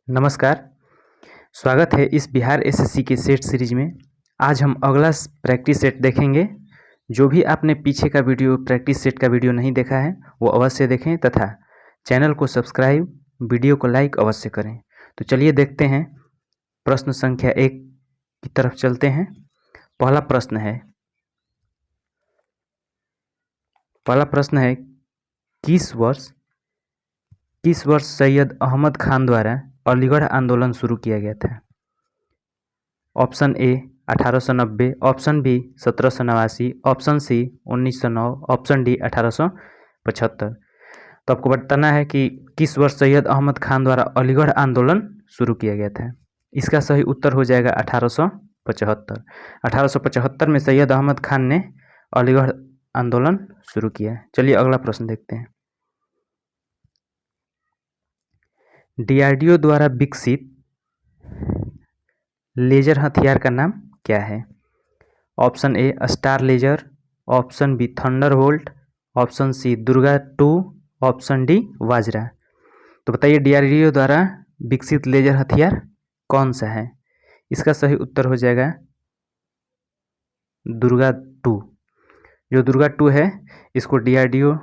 नमस्कार। स्वागत है इस बिहार एसएससी के सेट सीरीज में। आज हम अगला प्रैक्टिस सेट देखेंगे। जो भी आपने पीछे का वीडियो प्रैक्टिस सेट का वीडियो नहीं देखा है वो अवश्य देखें तथा चैनल को सब्सक्राइब, वीडियो को लाइक अवश्य करें। तो चलिए देखते हैं, प्रश्न संख्या 1 की तरफ चलते हैं। पहला प्रश्न है किस वर्ष सैयद अहमद खान द्वारा अलीगढ़ आंदोलन शुरू किया गया था? Option A 1890, option B 1789, option C 1909, option D 1875। तो आपको बताना है कि किस वर्ष सैयद अहमद खान द्वारा अलीगढ़ आंदोलन शुरू किया गया था। इसका सही उत्तर हो जाएगा 1875। 1875 में सैयद अहमद खान ने अलीगढ़ आंदोलन शुरू किया। चलिए अगला प्रश्न देखते हैं। डीआरडीओ द्वारा विकसित लेजर हथियार का नाम क्या है? Option A star laser, option B thunderbolt, option C Durga 2, option D Vajra. तो बताइए डीआरडीओ द्वारा विकसित लेजर हथियार कौन सा है? इसका सही उत्तर हो जाएगा दुर्गा 2। जो दुर्गा 2 है इसको डीआरडीओ,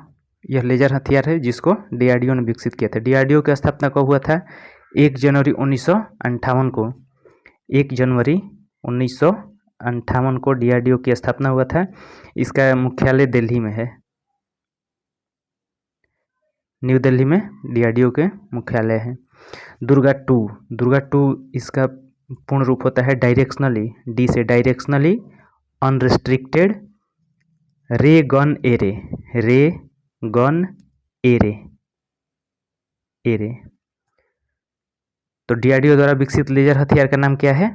यह लेजर हथियार है जिसको डीआरडीओ ने विकसित किया था। डीआरडीओ की स्थापना कब हुआ था? 1 जनवरी 1958 को। 1 जनवरी 1958 को डीआरडीओ की स्थापना हुआ था। इसका मुख्यालय दिल्ली में है, न्यू दिल्ली में डीआरडीओ के मुख्यालय है। दुर्गा 2 इसका पूर्ण रूप होता है डायरेक्शनली, डी से डायरेक्शनली अनरिस्ट्रिक्टेड रे गन एरे। तो डीआरडीओ द्वारा विकसित लेजर हथियार का नाम क्या है?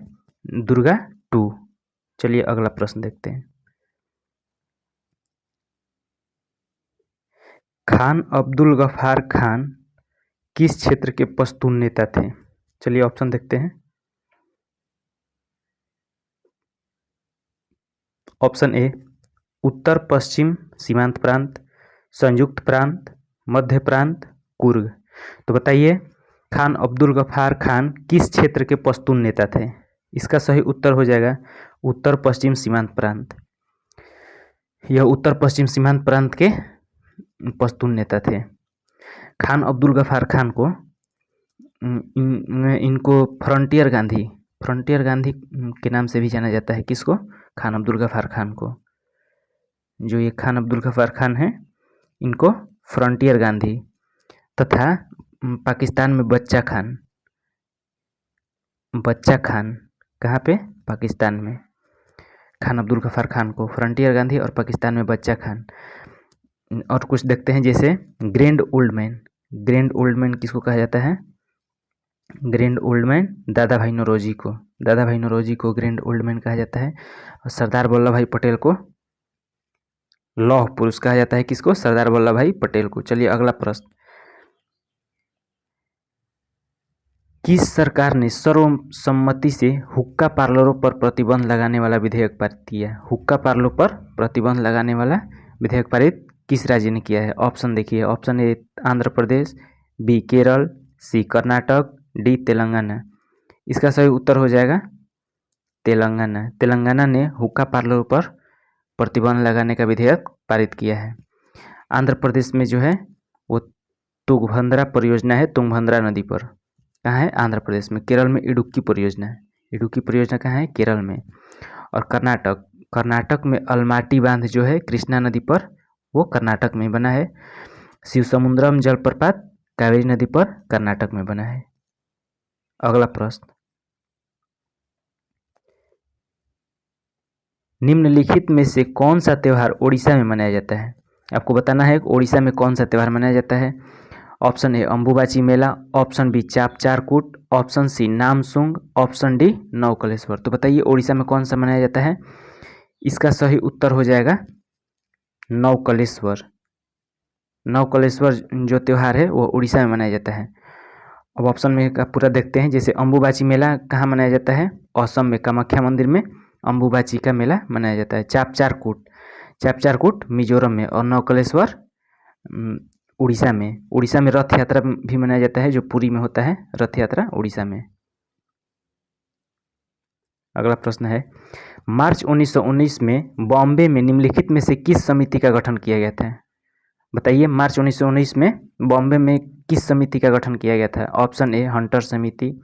दुर्गा 2। चलिए अगला प्रश्न देखते हैं। खान अब्दुल गफ्फार खान किस क्षेत्र के पश्तून नेता थे? चलिए ऑप्शन देखते हैं। ऑप्शन ए उत्तर पश्चिम सीमांत प्रांत, संयुक्त प्रांत, मध्य प्रांत, कुर्ग। तो बताइए खान अब्दुल गफ्फार खान किस क्षेत्र के पश्तून नेता थे? इसका सही उत्तर हो जाएगा उत्तर पश्चिम सीमांत प्रांत। यह उत्तर पश्चिम सीमांत प्रांत के पश्तून नेता थे। खान अब्दुल गफ्फार खान को इनको फ्रंटियर गांधी के नाम से भी जाना जाता है। किसको? खान अब्दुल गफ्फार खान को। जो ये खान अब्दुल गफ्फार खान हैं इनको फ्रंटियर गांधी तथा पाकिस्तान में बच्चा खान कहाँ पे? पाकिस्तान में। खान अब्दुल गफ्फार खान को फ्रंटियर गांधी और पाकिस्तान में बच्चा खान। और कुछ देखते हैं जैसे ग्रैंड ओल्ड मैन किसको कहा जाता है? ग्रैंड ओल्ड मैन दादा भाई नौरोजी को ग्रैंड ओल्ड मैन कहा जाता है। और सरदार वल्लभ भाई पटेल को लौह पुरुष कहा जाता है। किसको? सरदार वल्लभ भाई पटेल को। चलिए अगला प्रश्न। किस सरकार ने सर्वसम्मति से हुक्का पार्लरों पर प्रतिबंध लगाने वाला विधेयक पारित किया? हुक्का पार्लरों पर प्रतिबंध लगाने वाला विधेयक पारित किस राज्य ने किया है? ऑप्शन देखिए। Option A Andhra Pradesh, B Kerala, C Karnataka, D Telangana. इसका सही उत्तर हो जाएगा तेलंगाना। तेलंगाना ने हुक्का पार्लरों पर प्रतिबंध लगाने का विधेयक पारित किया है। आंध्र प्रदेश में जो है वो तुंगभद्रा परियोजना है, तुंगभद्रा नदी पर। कहाँ है? आंध्र प्रदेश में। केरल में इडुक्की परियोजना कहाँ है? केरल में। और कर्नाटक में अलमाटी बांध जो है कृष्णा नदी पर, वो कर्नाटक में बना है। शिवसमुद्रम जलप्रपात कावेरी नदी पर कर्नाटक में बना है। अगला प्रश्न। निम्नलिखित में से कौन सा त्यौहार ओडिशा में मनाया जाता है? आपको बताना है ओडिशा में कौन सा त्यौहार मनाया जाता है। Option A Ambubachi Mela, option B Chap Charkut, option C Namsoong, option D Navkaleshwar. तो बताइए ओडिशा में कौन सा मनाया जाता है? इसका सही उत्तर हो जाएगा नवकलेश्वर। नवकलेश्वर जो त्यौहार है वो उड़ीसा में मनाया जाता है। अब ऑप्शन में का पूरा देखते हैं। जैसे अंबुबाची मेला कहाँ मनाया जाता है? असम में कामाख्या मंदिर में अंबुबाची का मेला मनाया जाता है। चाप चारकूट मिजोरम में, और नवकलेश्वर उड़ीसा में रथ यात्रा भी मनाया जाता है, जो पुरी में होता है रथ यात्रा उड़ीसा में। अगला प्रश्न है, मार्च 1919 में बॉम्बे में निम्नलिखित में से किस समिति का गठन किया गया था? बताइए, मार्च 1919 में बॉम्बे में किस समिति का गठन किया गया था? ऑप्शन ए हंटर समिति,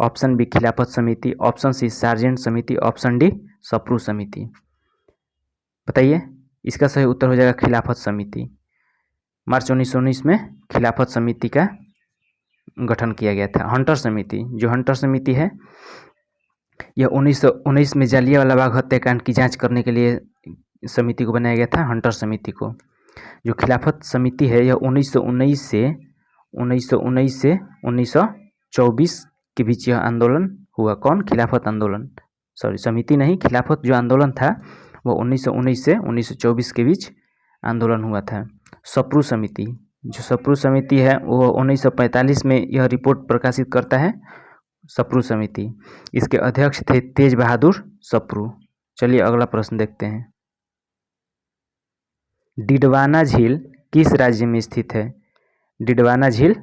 ऑप्शन बी खिलाफत समिति, ऑप्शन सी सार्जेंट समिति, ऑप्शन डी सप्रू समिति। बताइए, इसका सही उत्तर हो जाएगा खिलाफत समिति। मार्च 1919 में खिलाफत समिति का गठन किया गया था। हंटर समिति, जो हंटर समिति है, यह 1919 में जालियांवाला बाग हत्याकांड की जांच करने के लिए समिति को बनाया गया था, हंटर समिति को। जो खिलाफत समिति है, यह 1919 से 1924 के बीच यह आंदोलन हुआ। कौन? खिलाफत आंदोलन, सॉरी समिति नहीं, खिलाफत जो आंदोलन था वो 1919 से 1924 के बीच आंदोलन हुआ था। सप्रू समिति, जो सप्रू समिति है वो 1945 में यह रिपोर्ट प्रकाशित करता है, सप्रू समिति। इसके अध्यक्ष थे तेज बहादुर सप्रू। चलिए अगला प्रश्न देखते हैं। डिडवाना झील किस राज्य में स्थित है? डिडवाना झील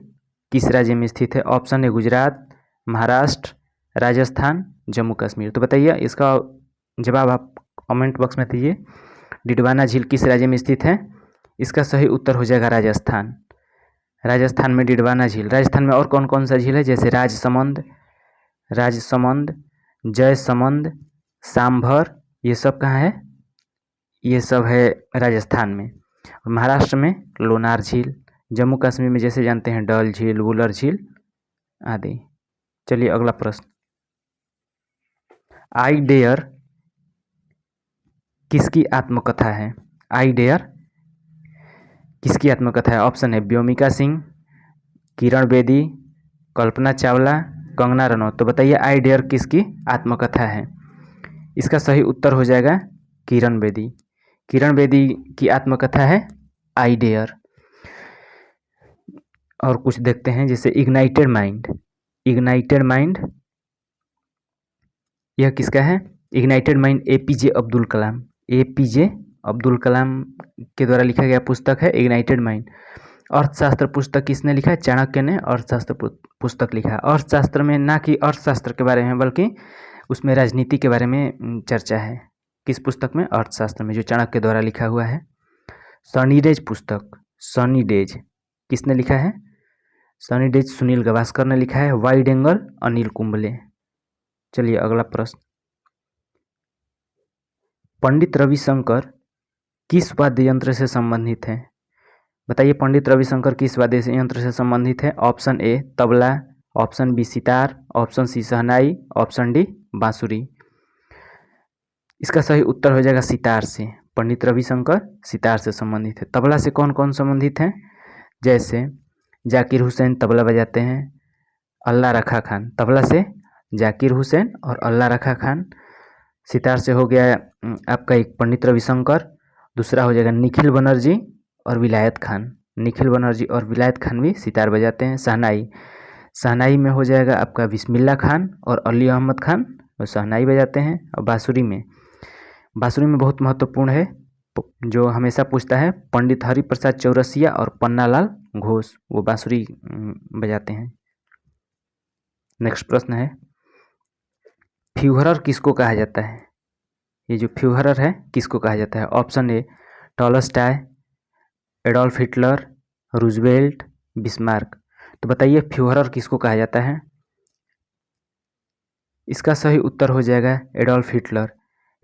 किस राज्य में स्थित है? ऑप्शन ए गुजरात, महाराष्ट्र, राजस्थान, जम्मू कश्मीर। तो बताइए, इसका जवाब आप कमेंट बॉक्स में दीजिए। डिडवाना झील किस राज्य में स्थित है? इसका सही उत्तर हो जाएगा राजस्थान। राजस्थान में डिडवाना झील। राजस्थान में और कौन कौन सा झील है? जैसे राजसमंद, जयसमंद, सांभर, ये सब कहाँ है? ये सब है राजस्थान में। और महाराष्ट्र में लोनार झील, जम्मू कश्मीर में जैसे जानते हैं डल झील, वुलर झील आदि। चलिए अगला प्रश्न, आई डेयर किसकी आत्मकथा है? आई डेयर किसकी आत्मकथा है? ऑप्शन है व्योमिका सिंह, किरण बेदी, कल्पना चावला, कंगना रनौत। तो बताइए, आई डेयर किसकी आत्मकथा है? इसका सही उत्तर हो जाएगा किरण बेदी। किरण बेदी की आत्मकथा है आई डेयर। और कुछ देखते हैं, जैसे इग्नाइटेड माइंड यह किसका है? Ignited mind APJ Abdul Kalam के द्वारा लिखा गया पुस्तक है इग्नाइटेड माइंड। अर्थशास्त्र पुस्तक किसने लिखा है? चाणक्य ने अर्थशास्त्र पुस्तक लिखा है। अर्थशास्त्र में ना कि अर्थशास्त्र के बारे में, बल्कि उसमें राजनीति के बारे में चर्चा है। किस पुस्तक में? अर्थशास्त्र में, जो चाणक्य द्वारा लिखा हुआ है। सनीडेज पुस्तक, सनीडेज किसने लिखा है? सनीडेज सुनील गावस्कर ने लिखा है। Wide angle Anil Kumble. चलिए अगला प्रश्न, पंडित रविशंकर किस वाद्य यंत्र से संबंधित है? बताइए, पंडित रविशंकर किस वाद्य यंत्र से संबंधित है? Option A tabla, option B sitar, option C shehnai, option D bansuri. इसका सही उत्तर हो जाएगा सितार से। पंडित रविशंकर सितार से संबंधित है। तबला से कौन कौन संबंधित है? जैसे जाकिर हुसैन तबला बजाते हैं, अल्लाह रखा खान। तबला से जाकिर हुसैन और अल्लाह रखा खान। सितार से हो गया आपका एक पंडित रविशंकर, दूसरा हो जाएगा निखिल बनर्जी और विलायत खान। निखिल बनर्जी और विलायत खान भी सितार बजाते हैं। शहनाई में हो जाएगा आपका बिस्मिल्लाह खान और अली अहमद खान, वो शहनाई बजाते हैं। और बांसुरी में बहुत महत्वपूर्ण है, जो हमेशा पूछता है, पंडित हरिप्रसाद चौरसिया और पन्नालाल घोष, वो बांसुरी बजाते हैं। नेक्स्ट प्रश्न है, फ्यूहरर किसको कहा जाता है? ये जो फ्यूहरर है किसको कहा जाता है? ऑप्शन ए Tolstoy, Adolf Hitler, Roosevelt, Bismarck. तो बताइए, फ्यूहरर किसको कहा जाता है? इसका सही उत्तर हो जाएगा एडोल्फ हिटलर।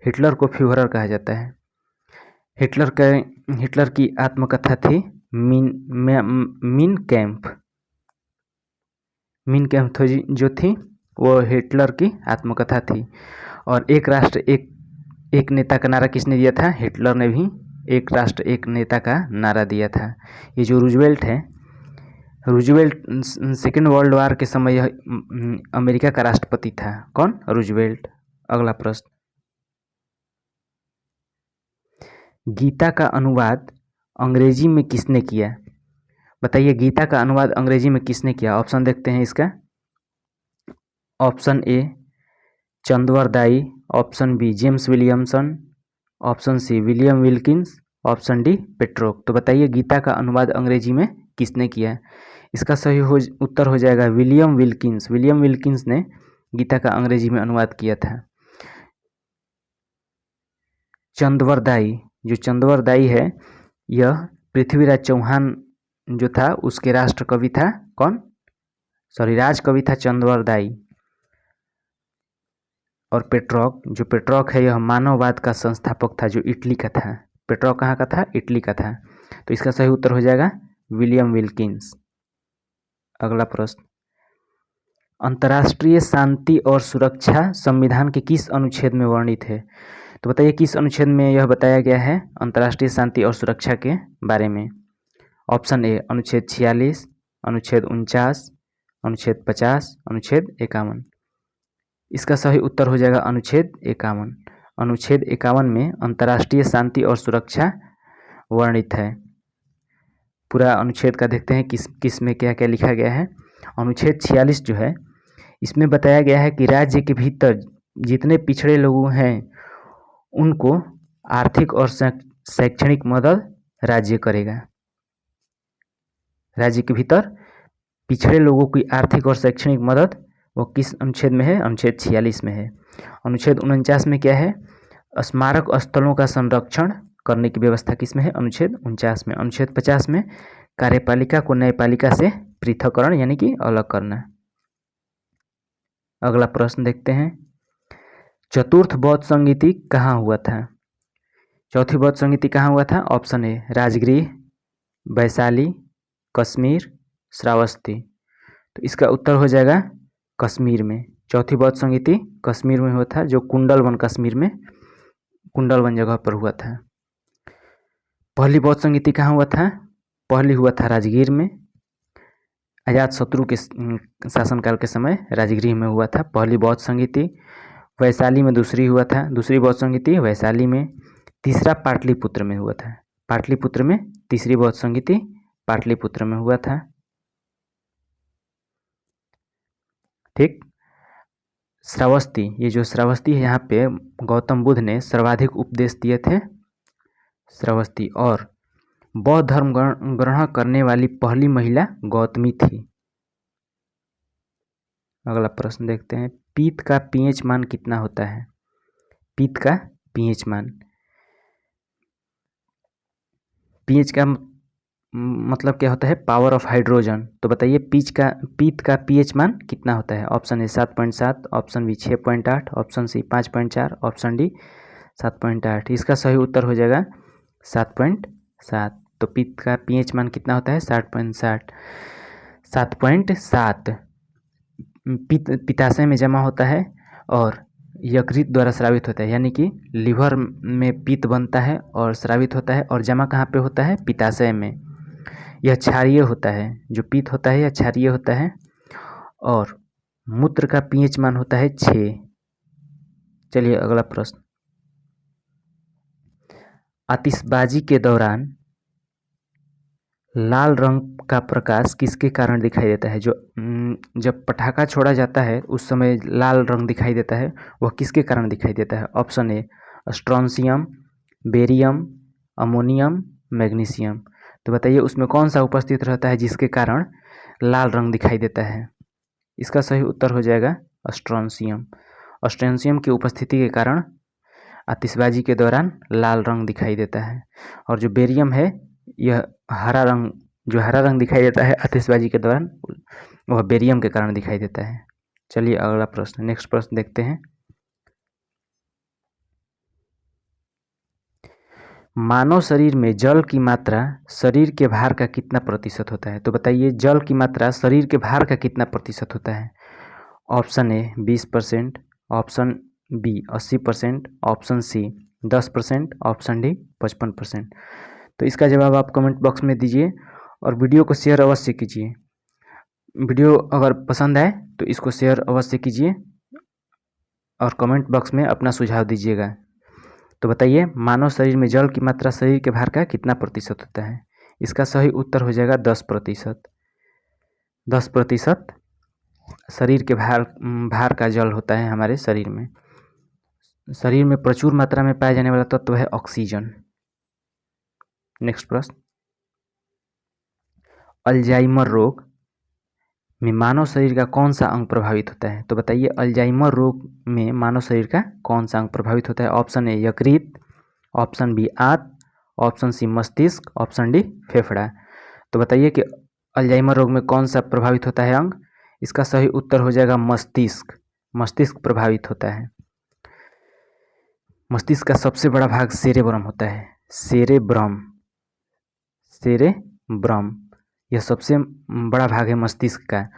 हिटलर को फ्यूहरर कहा जाता है। हिटलर की आत्मकथा थी मीन कैम्प जो थी वो हिटलर की आत्मकथा थी। और एक राष्ट्र एक नेता का नारा किसने दिया था? हिटलर ने भी एक राष्ट्र एक नेता का नारा दिया था। ये जो रूजवेल्ट है, रूजवेल्ट सेकेंड वर्ल्ड वार के समय यह अमेरिका का राष्ट्रपति था। कौन? रूजवेल्ट। अगला प्रश्न, गीता का अनुवाद अंग्रेजी में किसने किया? बताइए, गीता का अनुवाद अंग्रेजी में किसने किया? ऑप्शन देखते हैं इसका। ऑप्शन ए चंदवर दाई, option B James Williamson, option C William Wilkins, option D पेट्रोक। तो बताइए, गीता का अनुवाद अंग्रेजी में किसने किया? इसका सही उत्तर हो जाएगा विलियम विल्किंस। विलियम विल्किंस ने गीता का अंग्रेजी में अनुवाद किया था। चंदवरदाई, जो चंदवरदाई है यह पृथ्वीराज चौहान जो था उसके राष्ट्र कवि था। कौन? सॉरी, राज कवि था चंदवरदाई। और पेट्रॉक, जो पेट्रॉक है यह मानववाद का संस्थापक था जो इटली का था। पेट्रॉक कहाँ का था? इटली का था। तो इसका सही उत्तर हो जाएगा विलियम विल्किंस। अगला प्रश्न, अंतर्राष्ट्रीय शांति और सुरक्षा संविधान के किस अनुच्छेद में वर्णित है? तो बताइए किस अनुच्छेद में यह बताया गया है अंतर्राष्ट्रीय शांति और सुरक्षा के बारे में? ऑप्शन ए अनुच्छेद 46, अनुच्छेद 49, अनुच्छेद 50, अनुच्छेद 51। इसका सही उत्तर हो जाएगा अनुच्छेद 51। अनुच्छेद 51 में अंतर्राष्ट्रीय शांति और सुरक्षा वर्णित है। पूरा अनुच्छेद का देखते हैं किस में क्या क्या लिखा गया है। अनुच्छेद 46 जो है इसमें बताया गया है कि राज्य के भीतर जितने पिछड़े लोग हैं उनको आर्थिक और शैक्षणिक मदद राज्य करेगा। राज्य के भीतर पिछड़े लोगों की आर्थिक और शैक्षणिक मदद वो किस अनुच्छेद में है? अनुच्छेद 46 में है। अनुच्छेद 49 में क्या है? स्मारक स्थलों का संरक्षण करने की व्यवस्था किस में है? अनुच्छेद 49 में। अनुच्छेद 50 में कार्यपालिका को न्यायपालिका से पृथककरण यानी कि अलग करना। अगला प्रश्न देखते हैं, चतुर्थ बौद्ध संगीति कहाँ हुआ था? चौथी बौद्ध संगीति कहाँ हुआ था? Option A Rajgriha, Vaishali, Kashmir, Shravasti. तो इसका उत्तर हो जाएगा कश्मीर में। चौथी बौद्ध संगीति कश्मीर में हुआ था, जो कुंडलवन कश्मीर में कुंडलवन जगह पर हुआ था। पहली बौद्ध संगीति कहाँ हुआ था? पहली हुआ था राजगीर में। अजातशत्रु के शासनकाल के समय राजगृह में हुआ था पहली बौद्ध संगीति। वैशाली में दूसरी हुआ था, दूसरी बौद्ध संगीति वैशाली में। तीसरा पाटलिपुत्र में हुआ था। पाटलिपुत्र में तीसरी बौद्ध संगीति पाटलिपुत्र में हुआ था। ठीक। श्रावस्ती, ये जो श्रावस्ती है यहाँ पे गौतम बुद्ध ने सर्वाधिक उपदेश दिए थे। श्रावस्ती। और बौद्ध धर्म ग्रहण करने वाली पहली महिला गौतमी थी। अगला प्रश्न देखते हैं, पीत का पीएच मान कितना होता है? पीत का पीएच मान, पीएच का मतलब क्या होता है? Power of hydrogen. तो बताइए पीत का पीएच मान कितना होता है? Option A 7.7, option B 6.8, option C 5.4, option D 7.8। इसका सही उत्तर हो जाएगा 7.7। तो पीत का पीएच मान कितना होता है? 7.7। 7.7 पित्ताशय में जमा होता है और यकृत द्वारा स्रावित होता है, यानी कि लीवर में पित्त बनता है और स्रावित होता है। और जमा कहाँ पे होता है? पित्ताशय में। यह क्षारीय होता है, जो पित्त होता है यह क्षारीय होता है। और मूत्र का पीएच मान होता है 6। चलिए अगला प्रश्न, आतिशबाजी के दौरान लाल रंग का प्रकाश किसके कारण दिखाई देता है? जो जब पटाखा छोड़ा जाता है उस समय लाल रंग दिखाई देता है, वह किसके कारण दिखाई देता है? ऑप्शन ए स्ट्रोंशियम, बेरियम, अमोनियम, मैग्नीशियम। तो बताइए उसमें कौन सा उपस्थित रहता है जिसके कारण लाल रंग दिखाई देता है? इसका सही उत्तर हो जाएगा स्ट्रोंशियम। स्ट्रोंशियम की उपस्थिति के कारण आतिशबाजी के दौरान लाल रंग दिखाई देता है। और जो बेरियम है यह हरा रंग, जो हरा रंग दिखाई देता है आतिशबाजी के दौरान, वह बेरियम के कारण दिखाई देता है। चलिए अगला प्रश्न, नेक्स्ट प्रश्न देखते हैं, मानव शरीर में जल की मात्रा शरीर के भार का कितना प्रतिशत होता है? तो बताइए जल की मात्रा शरीर के भार का कितना प्रतिशत होता है? Option A 20%, option B 80%, option C 10%, option D 55%। तो इसका जवाब आप कमेंट बॉक्स में दीजिए और वीडियो को शेयर अवश्य कीजिए। वीडियो अगर पसंद आए तो इसको शेयर अवश्य कीजिए और कमेंट बॉक्स में अपना सुझाव दीजिएगा। तो बताइए मानव शरीर में जल की मात्रा शरीर के भार का कितना प्रतिशत होता है? इसका सही उत्तर हो जाएगा 10%। 10% शरीर के भार का जल होता है हमारे शरीर में। शरीर में प्रचुर मात्रा में पाया जाने वाला तत्व है ऑक्सीजन। नेक्स्ट प्रश्न, अल्जाइमर रोग में मानव शरीर का कौन सा अंग प्रभावित होता है? तो बताइए अल्जाइमर रोग में मानव शरीर का कौन सा अंग प्रभावित होता है? ऑप्शन ए यकृत, ऑप्शन बी आंत, ऑप्शन सी मस्तिष्क, ऑप्शन डी फेफड़ा। तो बताइए कि अल्जाइमर रोग में कौन सा प्रभावित होता है अंग? इसका सही उत्तर हो जाएगा मस्तिष्क। मस्तिष्क प्रभावित होता है। मस्तिष्क का सबसे बड़ा भाग सेरेब्रम होता है। सेरेब्रम, सेरेब्रम यह सबसे बड़ा भाग है मस्तिष्क का,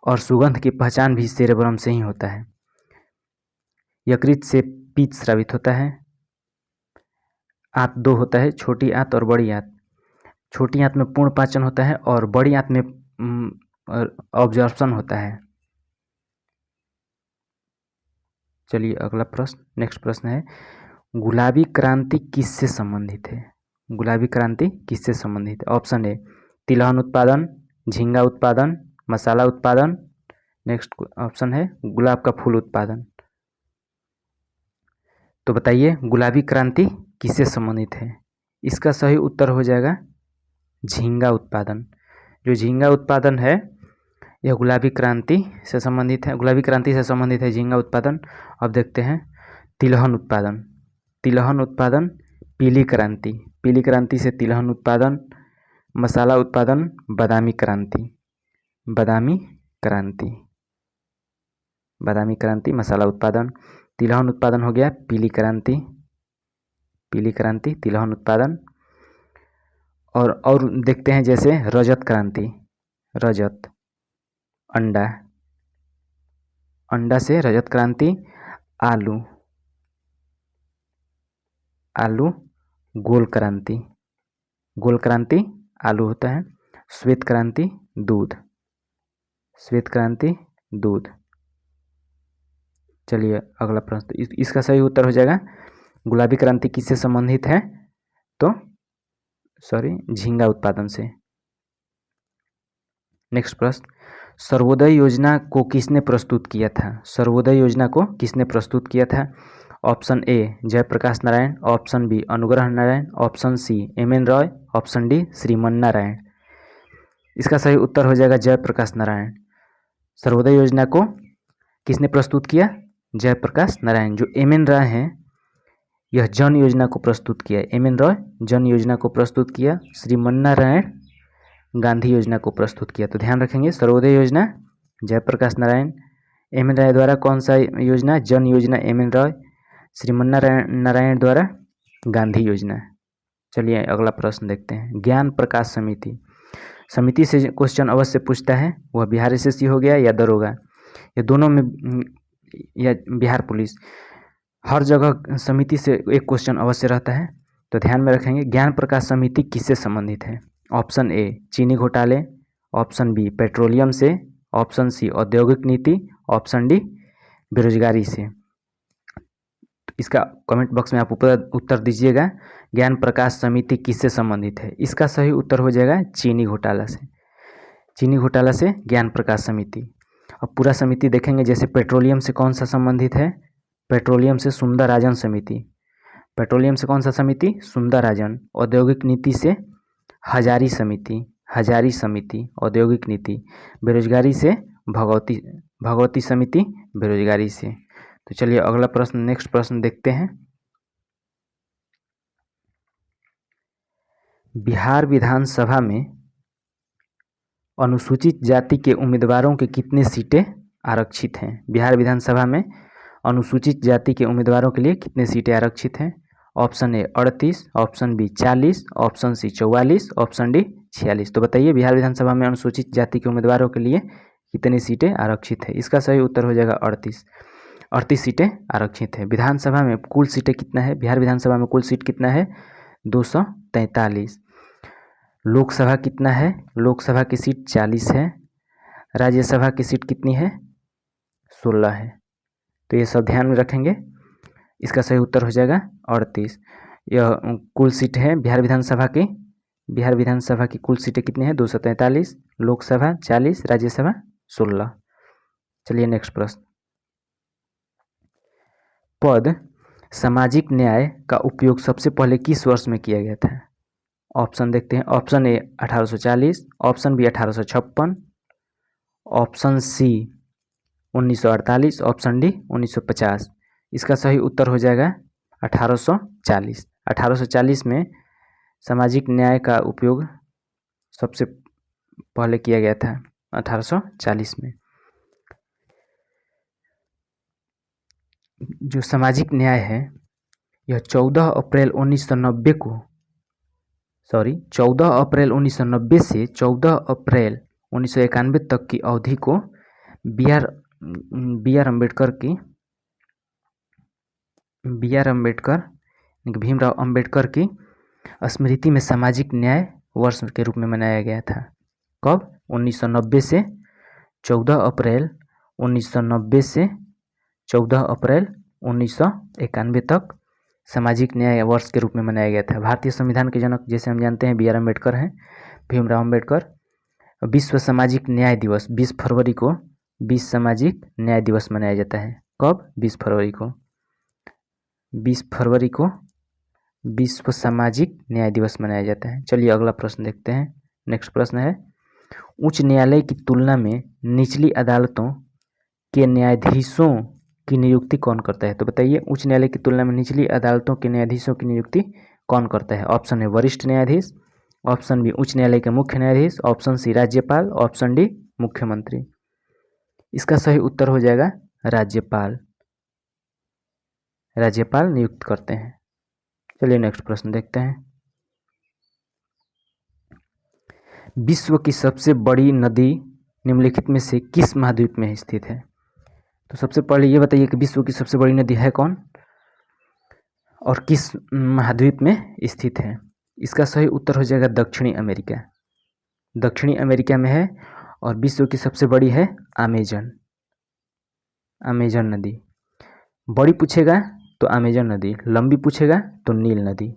और सुगंध की पहचान भी सेरेब्रम से ही होता है। यकृत से पित्त स्रावित होता है। आंत दो होता है, छोटी आंत और बड़ी आंत। छोटी आंत में पूर्ण पाचन होता है और बड़ी आंत में ऑब्जॉर्प्शन होता है। चलिए अगला प्रश्न, नेक्स्ट प्रश्न है, गुलाबी क्रांति किससे संबंधित है? गुलाबी क्रांति किससे संबंधित है? ऑप्शन ए तिलहन उत्पादन, झींगा उत्पादन, मसाला उत्पादन। नेक्स्ट ऑप्शन है गुलाब का फूल उत्पादन। तो बताइए गुलाबी क्रांति किससे संबंधित है? इसका सही उत्तर हो जाएगा झींगा उत्पादन। जो झींगा उत्पादन है यह गुलाबी क्रांति से संबंधित है। गुलाबी क्रांति से संबंधित है झींगा उत्पादन। अब देखते हैं तिलहन उत्पादन। तिलहन उत्पादन पीली क्रांति, पीली क्रांति से तिलहन उत्पादन। मसाला उत्पादन बादामी क्रांति, बादामी क्रांति, बादामी क्रांति मसाला उत्पादन। तिलहन उत्पादन हो गया पीली क्रांति, पीली क्रांति तिलहन उत्पादन। और देखते हैं जैसे रजत क्रांति, रजत अंडा, अंडा से रजत क्रांति। आलू, आलू गोल क्रांति, गोल क्रांति आलू होता है। श्वेत क्रांति दूध, श्वेत क्रांति दूध। चलिए अगला प्रश्न, इसका सही उत्तर हो जाएगा गुलाबी क्रांति किससे संबंधित है? तो झींगा उत्पादन से। नेक्स्ट प्रश्न, सर्वोदय योजना को किसने प्रस्तुत किया था? सर्वोदय योजना को किसने प्रस्तुत किया था? Option A Jayaprakash Narayan, option B Anugrah Narayan, option C M N. Roy, option D Shriman Narayan. इसका सही उत्तर हो जाएगा जयप्रकाश नारायण। सर्वोदय योजना को किसने प्रस्तुत किया? जयप्रकाश नारायण। जो एम.एन. रॉय हैं यह जन योजना को प्रस्तुत किया। एम.एन. रॉय जन योजना को प्रस्तुत किया, श्रीमन नारायण गांधी योजना को प्रस्तुत किया। तो ध्यान रखेंगे सर्वोदय योजना जयप्रकाश नारायण, एम.एन. रॉय द्वारा कौन सा योजना? जन योजना एम.एन. रॉय, श्रीमन नारायण द्वारा गांधी योजना। चलिए अगला प्रश्न देखते हैं, ज्ञान प्रकाश समिति, समिति से क्वेश्चन अवश्य पूछता है, वह बिहार एसएससी हो गया या दरोगा, ये दोनों में, या बिहार पुलिस, हर जगह समिति से एक क्वेश्चन अवश्य रहता है। तो ध्यान में रखेंगे ज्ञान प्रकाश समिति किससे संबंधित है? ऑप्शन ए चीनी घोटाले, ऑप्शन बी पेट्रोलियम से, ऑप्शन सी औद्योगिक नीति, ऑप्शन डी बेरोजगारी से। इसका कमेंट बॉक्स में आप उत्तर दीजिएगा ज्ञान प्रकाश समिति किससे संबंधित है? इसका सही उत्तर हो जाएगा चीनी घोटाला से, चीनी घोटाला से ज्ञान प्रकाश समिति। अब पूरा समिति देखेंगे, जैसे पेट्रोलियम से कौन सा संबंधित है? पेट्रोलियम से सुंदरराजन समिति, पेट्रोलियम से कौन सा समिति? सुंदरराजन। औद्योगिक नीति से हजारी समिति, हजारी समिति औद्योगिक नीति। बेरोजगारी से भगवती समिति बेरोजगारी से। तो चलिए अगला प्रश्न, नेक्स्ट प्रश्न देखते हैं, बिहार विधानसभा में अनुसूचित जाति के उम्मीदवारों के कितने सीटें आरक्षित हैं? बिहार विधानसभा में अनुसूचित जाति के उम्मीदवारों के लिए कितने सीटें आरक्षित हैं? Option A 38, option B 40, option C 44, option D 46। तो बताइए बिहार विधानसभा में अनुसूचित जाति के उम्मीदवारों के लिए कितनी सीटें आरक्षित है? इसका सही उत्तर हो जाएगा 38, 38 सीटें आरक्षित है। विधानसभा में कुल सीटें कितना है? बिहार विधानसभा में कुल सीट कितना है? 243। लोकसभा कितना है? लोकसभा की सीट 40 है। राज्यसभा की सीट कितनी है? 16 है। तो ये सब ध्यान में रखेंगे, इसका सही उत्तर हो जाएगा 38। यह कुल सीट है बिहार विधानसभा की। बिहार विधानसभा की कुल सीटें कितनी है? 243, लोकसभा 40, राज्यसभा 16। चलिए नेक्स्ट प्रश्न, पद सामाजिक न्याय का उपयोग सबसे पहले किस वर्ष में किया गया था? ऑप्शन देखते हैं। Option A 1840, option B 1856, option C 1948, option D 1950। इसका सही उत्तर हो जाएगा 1840। 1840 में सामाजिक न्याय का उपयोग सबसे पहले किया गया था 1840 में। जो सामाजिक न्याय है यह 14 अप्रैल 1990 से 14 अप्रैल 1991 तक की अवधि को बी आर भीमराव अंबेडकर की स्मृति में सामाजिक न्याय वर्ष के रूप में मनाया गया था। कब? 1990 से 14 अप्रैल 1990 से 14 अप्रैल 1991 तक सामाजिक न्याय वर्ष के रूप में मनाया गया था। भारतीय संविधान के जनक जैसे हम जानते हैं बी आर अम्बेडकर हैं, भीमराव अम्बेडकर। विश्व सामाजिक न्याय दिवस 20 फरवरी को विश्व सामाजिक न्याय दिवस मनाया जाता है। कब? 20 फरवरी को। 20 फरवरी को विश्व सामाजिक न्याय दिवस मनाया जाता है। चलिए अगला प्रश्न देखते हैं। नेक्स्ट प्रश्न है, उच्च न्यायालय की तुलना में निचली अदालतों के न्यायाधीशों की नियुक्ति कौन करता है? तो बताइए, उच्च न्यायालय की तुलना में निचली अदालतों के न्यायाधीशों की नियुक्ति कौन करता है? ऑप्शन है वरिष्ठ न्यायाधीश, ऑप्शन बी उच्च न्यायालय के मुख्य न्यायाधीश, ऑप्शन सी राज्यपाल, ऑप्शन डी मुख्यमंत्री। इसका सही उत्तर हो जाएगा राज्यपाल। राज्यपाल नियुक्त करते हैं। चलिए नेक्स्ट प्रश्न देखते हैं। विश्व की सबसे बड़ी नदी निम्नलिखित में से किस महाद्वीप में स्थित है? तो सबसे पहले ये बताइए कि विश्व की सबसे बड़ी नदी है कौन और किस महाद्वीप में स्थित है? इसका सही उत्तर हो जाएगा दक्षिणी अमेरिका। दक्षिणी अमेरिका में है और विश्व की सबसे बड़ी है अमेजन नदी। बड़ी पूछेगा तो अमेजन नदी, लंबी पूछेगा तो नील नदी।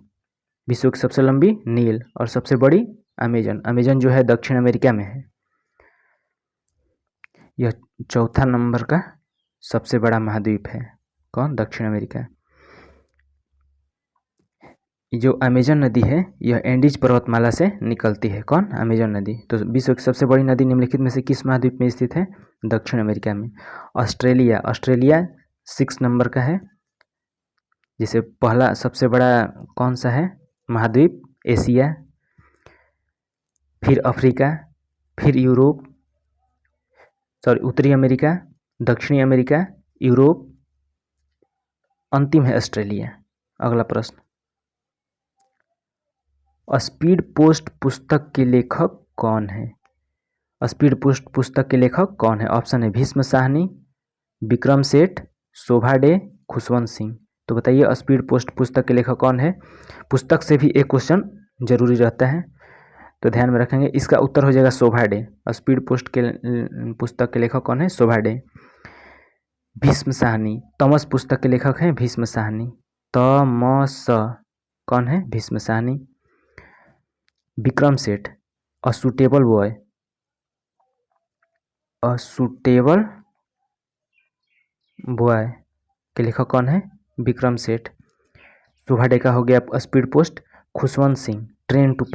विश्व की सबसे लंबी नील और सबसे बड़ी अमेजन जो है दक्षिण अमेरिका में है। यह चौथा नंबर का सबसे बड़ा महाद्वीप है। कौन? दक्षिण अमेरिका। जो अमेजन नदी है यह एंडीज पर्वतमाला से निकलती है। कौन? अमेजन नदी। तो विश्व की सबसे बड़ी नदी निम्नलिखित में से किस महाद्वीप में स्थित है? दक्षिण अमेरिका में। ऑस्ट्रेलिया 6 नंबर का है। जैसे पहला सबसे बड़ा कौन सा है महाद्वीप? एशिया, फिर अफ्रीका, फिर उत्तरी अमेरिका, दक्षिणी अमेरिका, यूरोप, अंतिम है ऑस्ट्रेलिया। अगला प्रश्न, स्पीड पोस्ट पुस्तक के लेखक कौन है? स्पीड पोस्ट पुस्तक के लेखक कौन है? ऑप्शन है भीष्म साहनी, विक्रम सेठ, शोभा डे, खुशवंत सिंह। तो बताइए स्पीड पोस्ट पुस्तक के लेखक कौन है? पुस्तक से भी एक क्वेश्चन जरूरी रहता है तो ध्यान में रखेंगे। इसका उत्तर हो जाएगा शोभा डे। स्पीड पोस्ट के पुस्तक के लेखक कौन है? शोभा डे। भीष्म साहनी तमस पुस्तक के लेखक हैं भीष्म साहनी। तमस कौन है? भीष्म साहनी। विक्रम सेठ असूटेबल बॉय के लेखक कौन है? विक्रम सेठ। शोभा डे का हो गया speed post. Khushwant Singh train to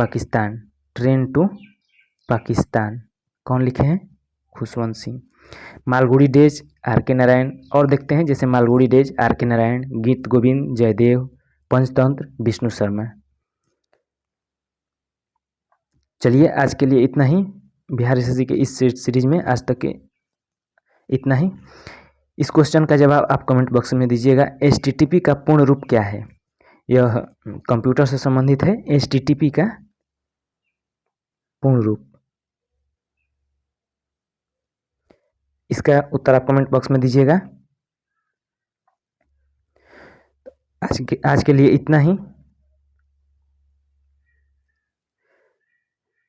Pakistan कौन लिखे हैं? Khushwant Singh. Malgudi days R K Narayan. और देखते हैं जैसे Malgudi days R K Narayan, गीत गोविंद जयदेव, पंचतंत्र विष्णु शर्मा। चलिए आज के लिए इतना ही। बिहार एसएससी के इस सीरीज में आज तक के इतना ही। इस क्वेश्चन का जवाब आप कमेंट बॉक्स में दीजिएगा। HTTP का पूर्ण रूप क्या है? यह कंप्यूटर से संबंधित है। HTTP का पूर्ण रूप, इसका उत्तर आप कमेंट बॉक्स में दीजिएगा। आज के लिए इतना ही।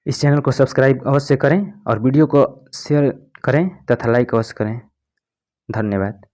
इस चैनल को सब्सक्राइब अवश्य करें और वीडियो को शेयर करें तथा लाइक अवश्य करें। धन्यवाद।